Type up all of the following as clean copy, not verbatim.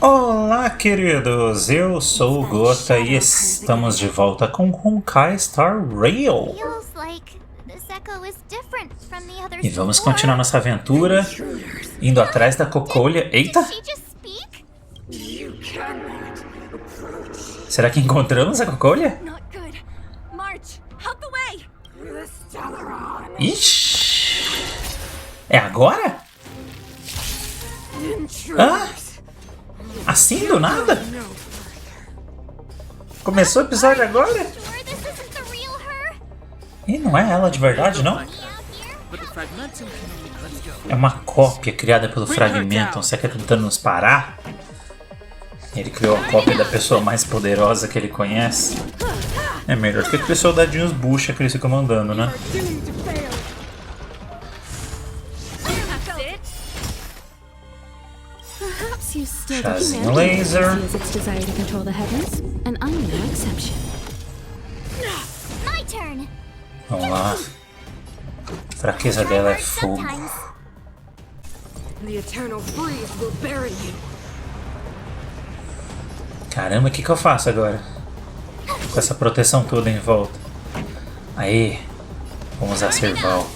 Olá, queridos! Eu sou o Gota e estamos de volta com Honkai Star Rail. E vamos continuar nossa aventura indo atrás da Cocolia. Eita! Será que encontramos a Cocolia? Ixi! É agora? Ah? Assim do nada? Começou o episódio agora? E não é ela de verdade, não? É uma cópia criada pelo Fragmentum. Será que é tentando nos parar? Ele criou a cópia da pessoa mais poderosa que ele conhece. É melhor do que aqueles soldadinhos bucha que eles ficam mandando, né? Chazinho laser. Vamos lá. A fraqueza dela é fogo. Caramba, o que eu faço agora? Com essa proteção toda em volta. Aí, vamos usar Serval.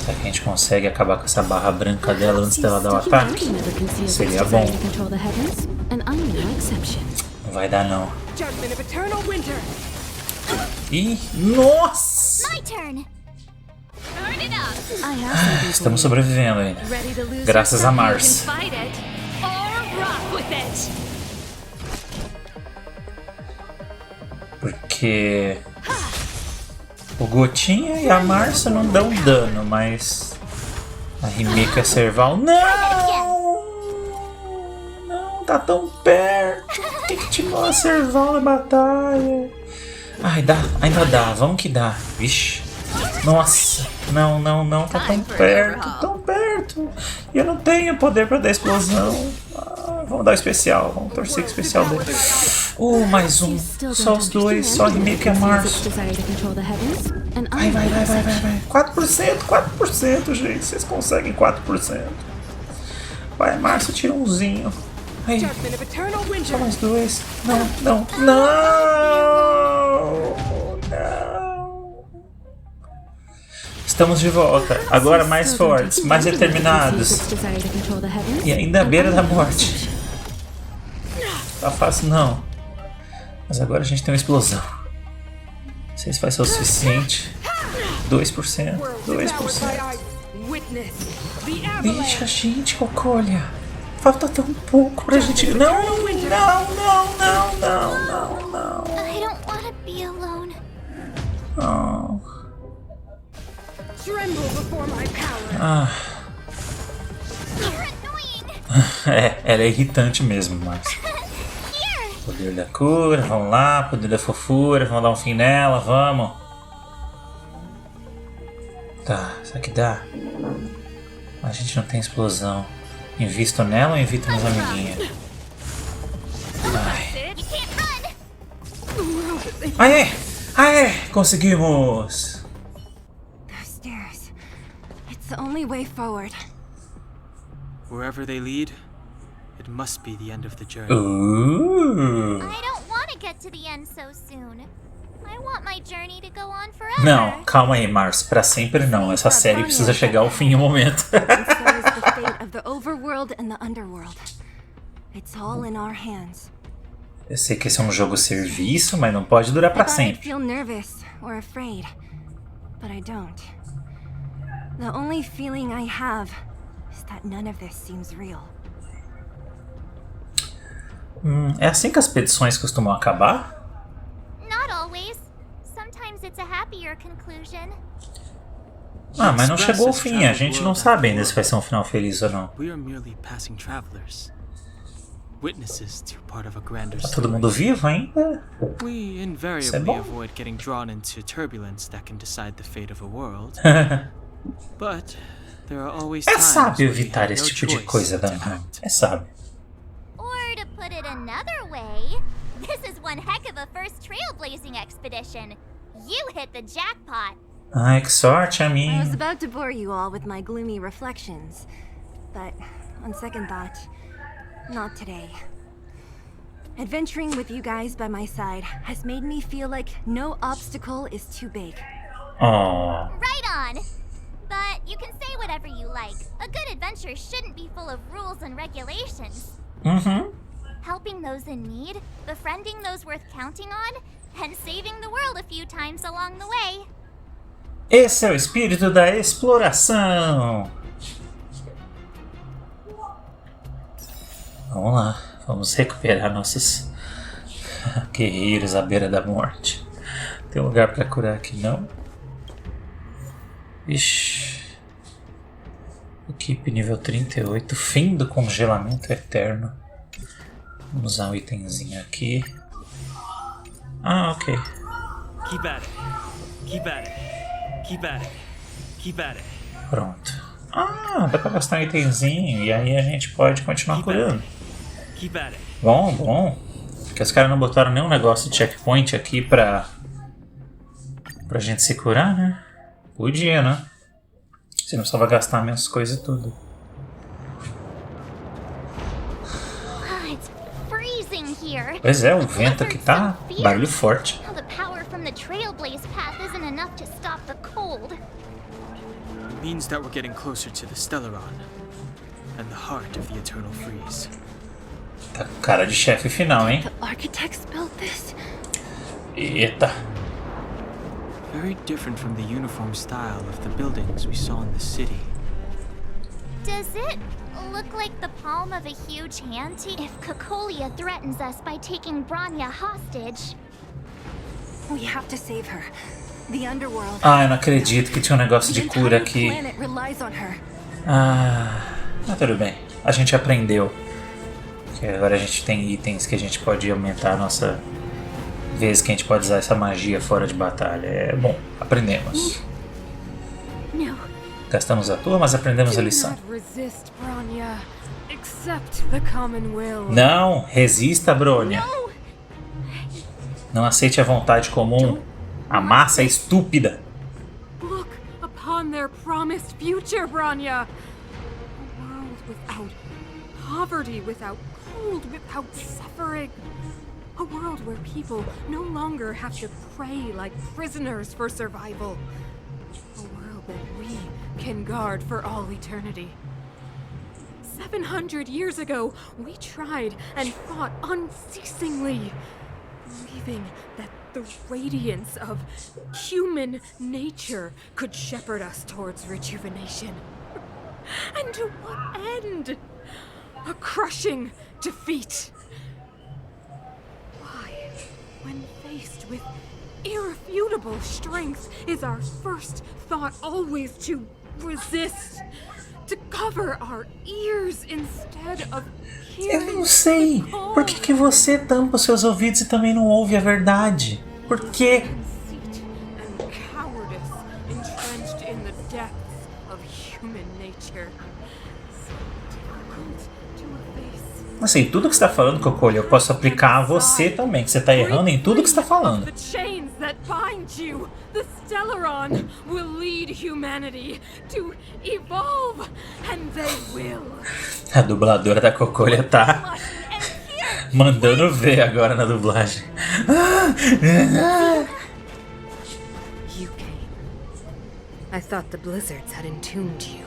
Será que a gente consegue acabar com essa barra branca dela antes dela dar o ataque? Seria bom. Não vai dar, não. Ih, nossa! Estamos sobrevivendo ainda. Graças a Mars. Porque o Gotinha e a Marcia não dão dano, mas a Rimeka e a Serval não! Não, tá tão perto. Tem que timar a Serval na batalha. Ai, dá, ainda dá, vamos que dá. Vixe. Nossa, não, tá tão perto. E eu não tenho poder pra dar explosão. Vamos dar o especial, vamos torcer com o especial dele. Mais um. Só os dois, só a Rimeka e a Marcia. Vai. 4%, gente. Vocês conseguem 4%. Vai, Marcia, tira umzinho. Aí. Só mais dois. Não. Estamos de volta. Agora mais fortes, mais determinados. E ainda à beira da morte. Tá fácil não. Mas agora a gente tem uma explosão. Não sei se vai ser o suficiente. 2%. Deixa a gente, Cocolia. Falta tão pouco pra gente. Não. Ela é irritante mesmo, mas. Poder da cura, vamos lá. Poder da fofura, vamos dar um fim nela, vamos. Tá, será que dá? A gente não tem explosão. Invisto nela ou invito meus amiguinhos? Aê! Conseguimos! The only way forward. Wherever they lead, it must be the end of the journey. I don't want to get to the end so soon. I want my journey to go on forever. Não, calma aí, Mars. Pra sempre não. Essa série precisa chegar ao fim em um momento. Eu sei que esse é um jogo serviço, mas não pode durar pra sempre. The only feeling I have is that none of this seems real. É assim que as petições costumam acabar? Not always. Sometimes it's a happier conclusion. Mas não chegou ao fim. A gente não sabe ainda se vai ser um final feliz ou não. We are merely passing travelers. Witnesses to part of a grander Tá todo mundo vivo ainda? We invariably avoid getting drawn into turbulence that can decide the fate of a world. But there are always É times sábio when we evitar have esse no tipo de choice coisa, to Dan. act. É sábio. Or to put it another way, this is one heck of a first trailblazing expedition. You hit the jackpot. Ai, que sorte a I was minha. about to bore you all with my gloomy reflections, but on second thought, not today. Adventuring with you guys by my side has made me feel like no obstacle is too big. Aww. Right on! But you can say whatever you like. A good adventure shouldn't be full of rules and regulations. Uhum. Helping those in need, befriending those worth counting on, and saving the world a few times along the way. Esse é o espírito da exploração. Vamos lá, vamos recuperar nossos guerreiros à beira da morte. Tem lugar pra curar aqui não? Ixi. Equipe nível 38, fim do congelamento eterno. Vamos usar um itemzinho aqui. Ah, ok. Keep at it. Keep at it. Keep at it. Keep at it. Pronto. Ah, dá pra gastar um itemzinho e aí a gente pode continuar curando. Keep at it. Bom, bom. Porque os caras não botaram nenhum negócio de checkpoint aqui pra gente se curar, né? Podia, né? Senão só vai gastar menos coisa e tudo. It's freezing here. Pois é, o vento aqui tá barulho forte. The power from the trailblaze path isn't enough to stop the cold. It means that we're getting closer to the Stellaron and the heart of the eternal freeze. Tá com cara de chefe final, hein? The architects built this. Eita. Very different from the uniform style of the buildings we saw in the city. Does it look like the palm of a huge hand if Cocolia threatens us by taking Bronya hostage? We have to save her. The underworld. Ah, eu não acredito que tinha um negócio de cura aqui. The planet relies on her. Mas tudo bem. A gente aprendeu. Que agora a gente tem itens que a gente pode aumentar a nossa vez que a gente pode usar essa magia fora de batalha. É bom, aprendemos. No. Gastamos à toa, mas aprendemos a Do lição. not resist, Bronya. Accept the common will. Não, resista, Bronya. Não aceite a vontade comum. A massa é estúpida. Look upon their promised future, Bronya. A world without poverty, without cold, without suffering. A world where people no longer have to pray like prisoners for survival. A world that we can guard for all eternity. 700 years ago, we tried and fought unceasingly, believing that the radiance of human nature could shepherd us towards rejuvenation. And to what end? A crushing defeat. Why, when faced with irrefutable strength, is our first thought always to resist? To cover our ears instead of Eu hearing não sei. the call? Por que você tampa os seus ouvidos e também não ouve a verdade? Por quê? Conceit and cowardice entrenched in the depths of human nature. So difficult to efface. Assim, tudo que você está falando, Cocolia, eu posso aplicar a você também, que você está errando em tudo que você está falando. The chains that bind you, the Stellaron will lead humanity to evolve, and they will. A dubladora da Cocolia tá mandando ver agora na dublagem. You came. I thought the blizzards had entombed you.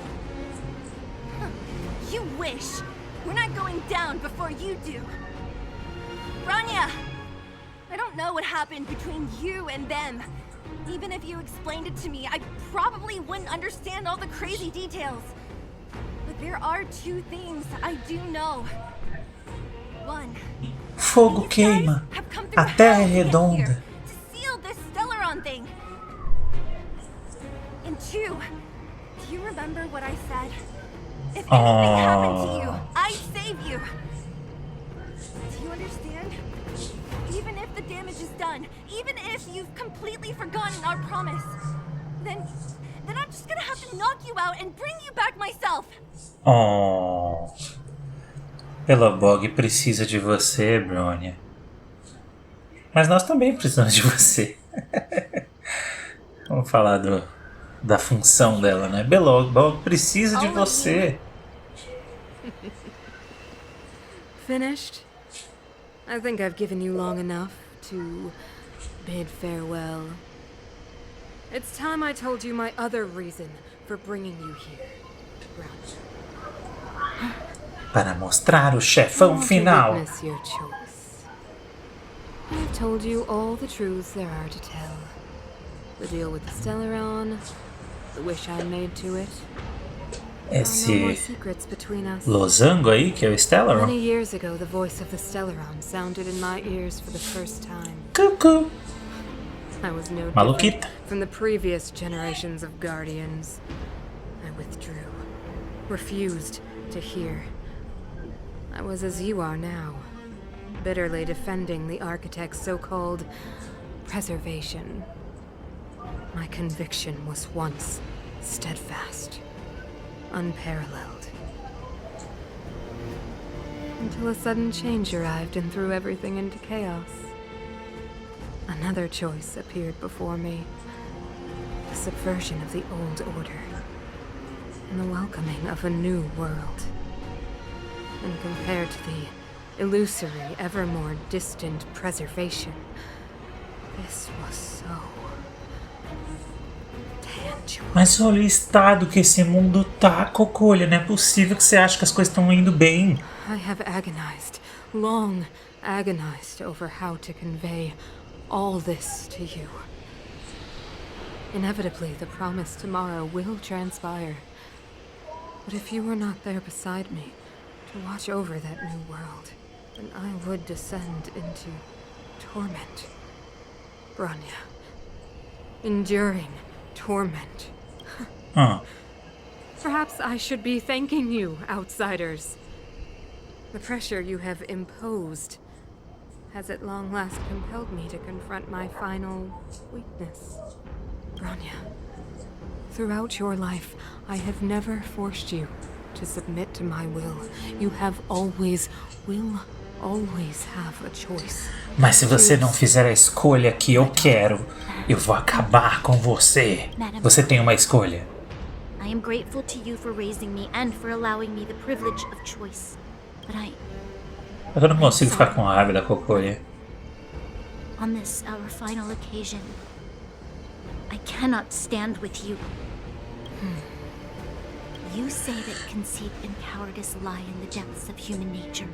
You wish. We're not going down before you do. Bronya! I don't know what happened between you and them. Even if you explained it to me, I probably wouldn't understand all the crazy details. But there are two things I do know. One, Fogo these guys queima. have come through A terra é hell to get redonda. here to seal this Stellaron thing. And two, do you remember what I said? If anything happened to you, I'd save you. Do you understand? Even if the damage is done, even if you've completely forgotten our promise, then I'm just gonna have to knock you out and bring you back myself. Oh. Belobog precisa de você, Bronya. Mas nós também precisamos de você. Vamos falar da função dela, né? Belobog precisa de você. Finished? I think I've given you long enough to bid farewell. It's time I told you my other reason for bringing you here, Brown. Para mostrar o chefão final. Witness your choice. I've told you all the truths there are to tell. The deal with the Stellaron, the wish I made to it. Esse losango aí, que é o Stellaron. Many years ago, the voice of the Stellaron sounded in my ears for the first time. Cuckoo. I was no Maluquita. different from the previous generations of Guardians. I withdrew, refused to hear. I was as you are now, bitterly defending the Architect's so-called preservation. My conviction was once steadfast, unparalleled. Until a sudden change arrived and threw everything into chaos. Another choice appeared before me. The subversion of the old order. And the welcoming of a new world. And compared to the illusory, ever more distant preservation, this was so tangible. Mas olha o estado que esse mundo tá, Cocolia. Não é possível que você ache que as coisas estão indo bem. I have agonized, long agonized over how to convey all this to you. Inevitably, the promised tomorrow will transpire. But if you were not there beside me, to watch over that new world, then I would descend into torment. Bronya. Enduring torment. Perhaps I should be thanking you, outsiders. The pressure you have imposed has at long last compelled me to confront my final weakness. Bronya, throughout your life, I have never forced you to submit to my will. You have always, will always have a choice. Mas se você não fizer a escolha que eu quero, eu vou acabar com você. Você tem uma escolha. I am grateful to you for raising me and for allowing me the privilege of choice. But Eu não consigo ficar com raiva da Cocolia. on this, our final occasion, I cannot stand with you. You say that conceit and cowardice lie in the depths of human nature.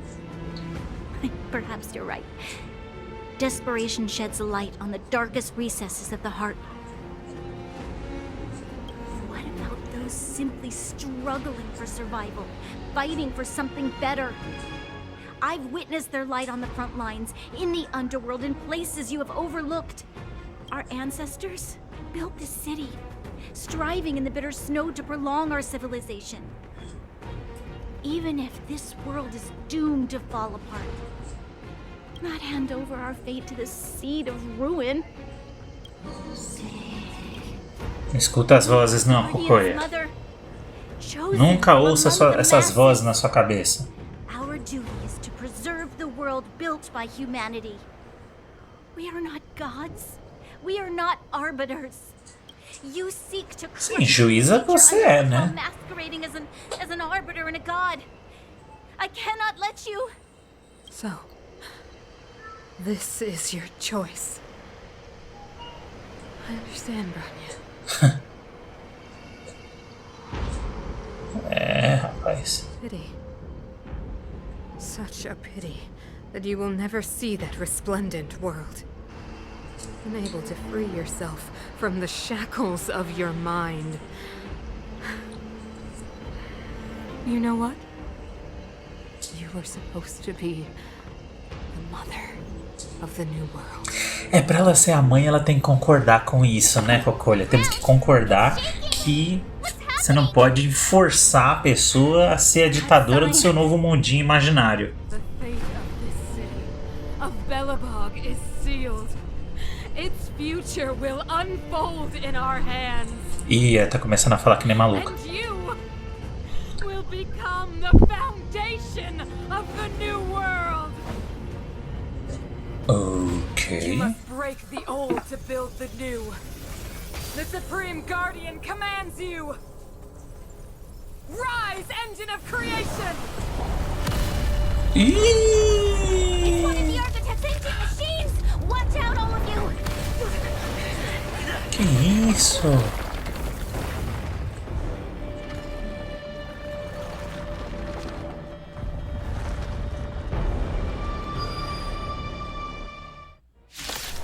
Perhaps you're right. Desperation sheds a light on the darkest recesses of the heart. What about those simply struggling for survival, fighting for something better? I've witnessed their light on the front lines, in the underworld, in places you have overlooked. Our ancestors built this city, striving in the bitter snow to prolong our civilization. Even if this world is doomed to fall apart, not hand over our fate to the seed of ruin. Escuta as vozes não, Cocolia. Nunca ouça essas vozes na sua cabeça. Our duty is to preserve the world built by humanity. We are not gods. We are not arbiters. You seek to Sim, juíza você é, né? masquerading as an arbiter and a god. I cannot let you. So, this is your choice. I understand, Bronya. Rapaz. Pity. Such a pity that you will never see that resplendent world. Unable to free yourself from the shackles of your mind. You know what? You were supposed to be the mother of the new world. É, pra ela ser a mãe, ela tem que concordar com isso, né, Cocolia? Temos que concordar que você não pode forçar a pessoa a ser a ditadora do seu novo mundinho imaginário. The fate of this city, of Belobog, is sealed. Its future will unfold in our hands. Ih, tá começando a falar que nem maluca. And you will become the foundation of the new world. Ok. You must break the old to build the new. The Supreme Guardian commands you. Rise, engine of creation! Ih! One of the architect's ancient machines! Watch out, all of you! Que isso?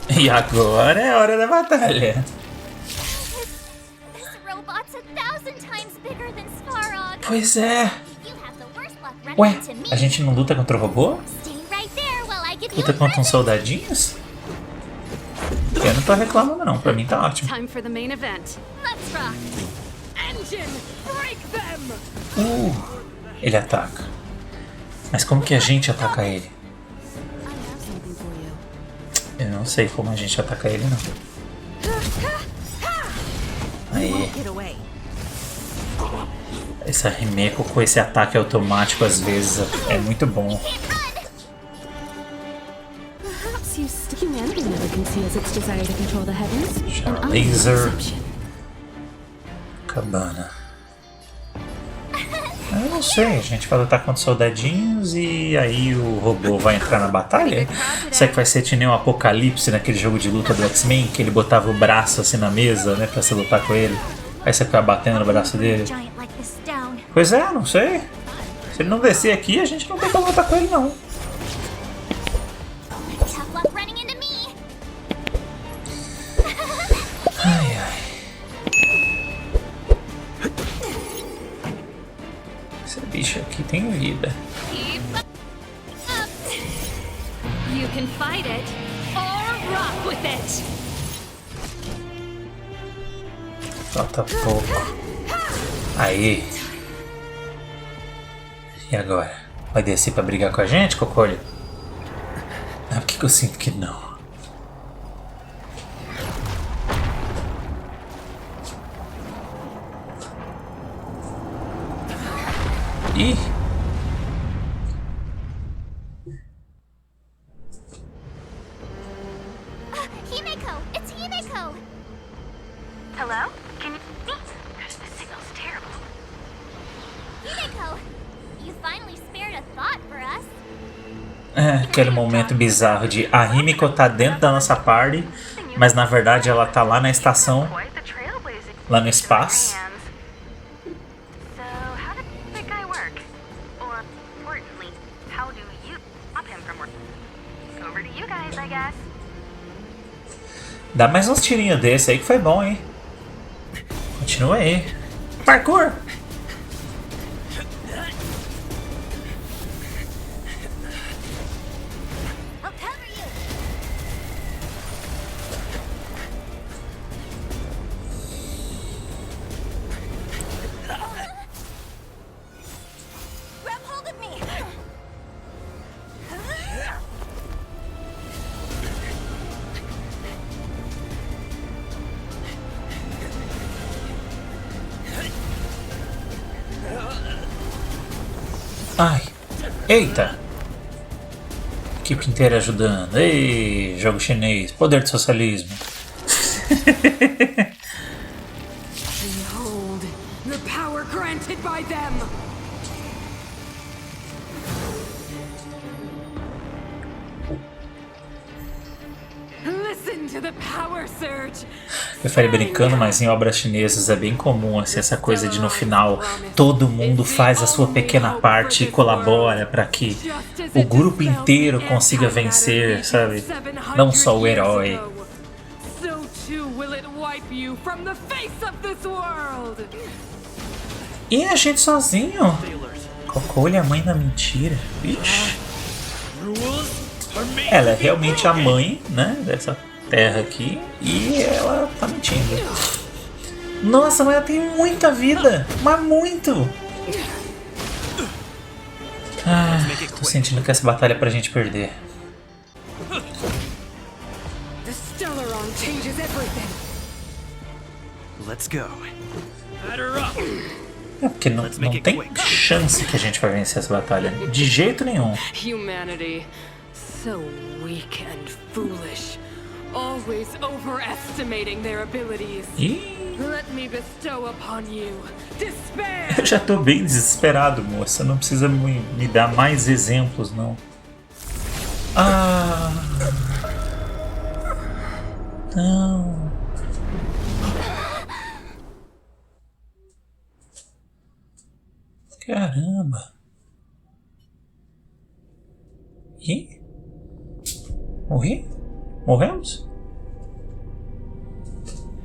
E agora é a hora da batalha. This robot's 1,000 times bigger than Svarog. Pois é. You have the worst luck running Ué, into me. a gente não luta contra o robô? Stay right there while I give you Luta a contra uns present. soldadinhos? Eu não tô reclamando não, pra mim tá ótimo. Time for the main event. Let's rock. Engine, break them! Ele ataca. Mas como que a gente ataca ele? I have something for you. Eu não sei como a gente ataca ele não. Aí. Get away. Esse Himeko com esse ataque automático às vezes é muito bom. Perhaps humanity never conceals its desire to control the heavens. Já And I'm laser. the exception. Cabana. Eu não sei, a gente vai lutar contra soldadinhos e aí o robô vai entrar na batalha? Será que vai ser que nem um Apocalipse naquele jogo de luta do X-Men, que ele botava o braço assim na mesa, né, pra se lutar com ele? Aí você fica batendo no braço dele. Giant like this down. Pois é, não sei. Se ele não descer aqui, a gente não tem como lutar com ele não. Tough luck running into me. Ai, ai. Esse bicho aqui tem vida. You can fight it or rock with it. Falta pouco. Aí. E agora? Vai descer pra brigar com a gente, Cocolia? Ah, por que eu sinto que não? Ih! Himeko, it's Himeko. Hello? Can you... Gosh, the signal's terrible. Himeko, you finally spared a thought for us. É, aquele momento bizarro de a Himeko tá dentro da nossa party, mas na verdade ela tá lá na estação, Quite the trailblazing lá no espaço. hands. So, how does that guy work? Or, importantly, how do you stop him from working? Over to you guys, I guess. Dá mais uns tirinhos desse aí que foi bom, hein? Continua aí. Parkour! I'll cover you. Grab hold of me. Ai! Eita! Equipe inteira ajudando. Ei, jogo chinês. Poder do socialismo. Behold, the power granted by them. Listen to the power surge. Eu falei brincando, mas em obras chinesas é bem comum assim, essa coisa de no final todo mundo faz a sua pequena parte e colabora para que o grupo inteiro consiga vencer, sabe? Não só o herói. So too will it wipe you from the face of this world. E a gente sozinho? Cocolia, a mãe da mentira. Ixi. Ela é realmente a mãe, né, dessa terra aqui e ela tá mentindo. Nossa, mas ela tem muita vida, mas muito. Ah, tô sentindo que essa batalha é pra gente perder. The Stellaron changes everything. Let's go. É porque não tem chance que a gente vai vencer essa batalha. De jeito nenhum. Humanity, so weak and foolish, always overestimating their abilities. Ih, Let me bestow upon you despair. Eu já tô bem desesperado, moça. Não precisa me dar mais exemplos, não. Ah... Não... Caramba. E? Morri? Morremos?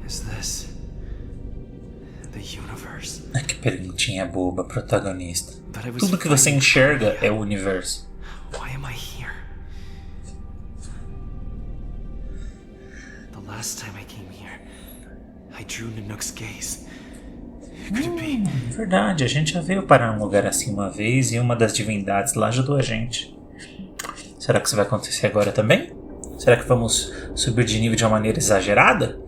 Is this the universe? Ah, que perguntinha boba, protagonista. But I was Tudo que você fighting enxerga Cocolia. é o universo. Why am I here? The last time I came here, I drew Nanook's gaze. Could it be? Verdade, a gente já veio parar num lugar assim uma vez e uma das divindades lá ajudou a gente. Será que isso vai acontecer agora também? Será que vamos subir de nível de uma maneira exagerada?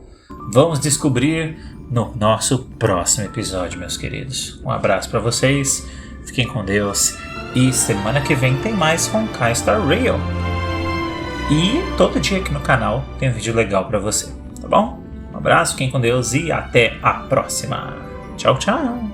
Vamos descobrir no nosso próximo episódio, meus queridos. Um abraço pra vocês, fiquem com Deus e semana que vem tem mais Honkai Star Rail. E todo dia aqui no canal tem um vídeo legal pra você, tá bom? Um abraço, fiquem com Deus e até a próxima. Tchau, tchau!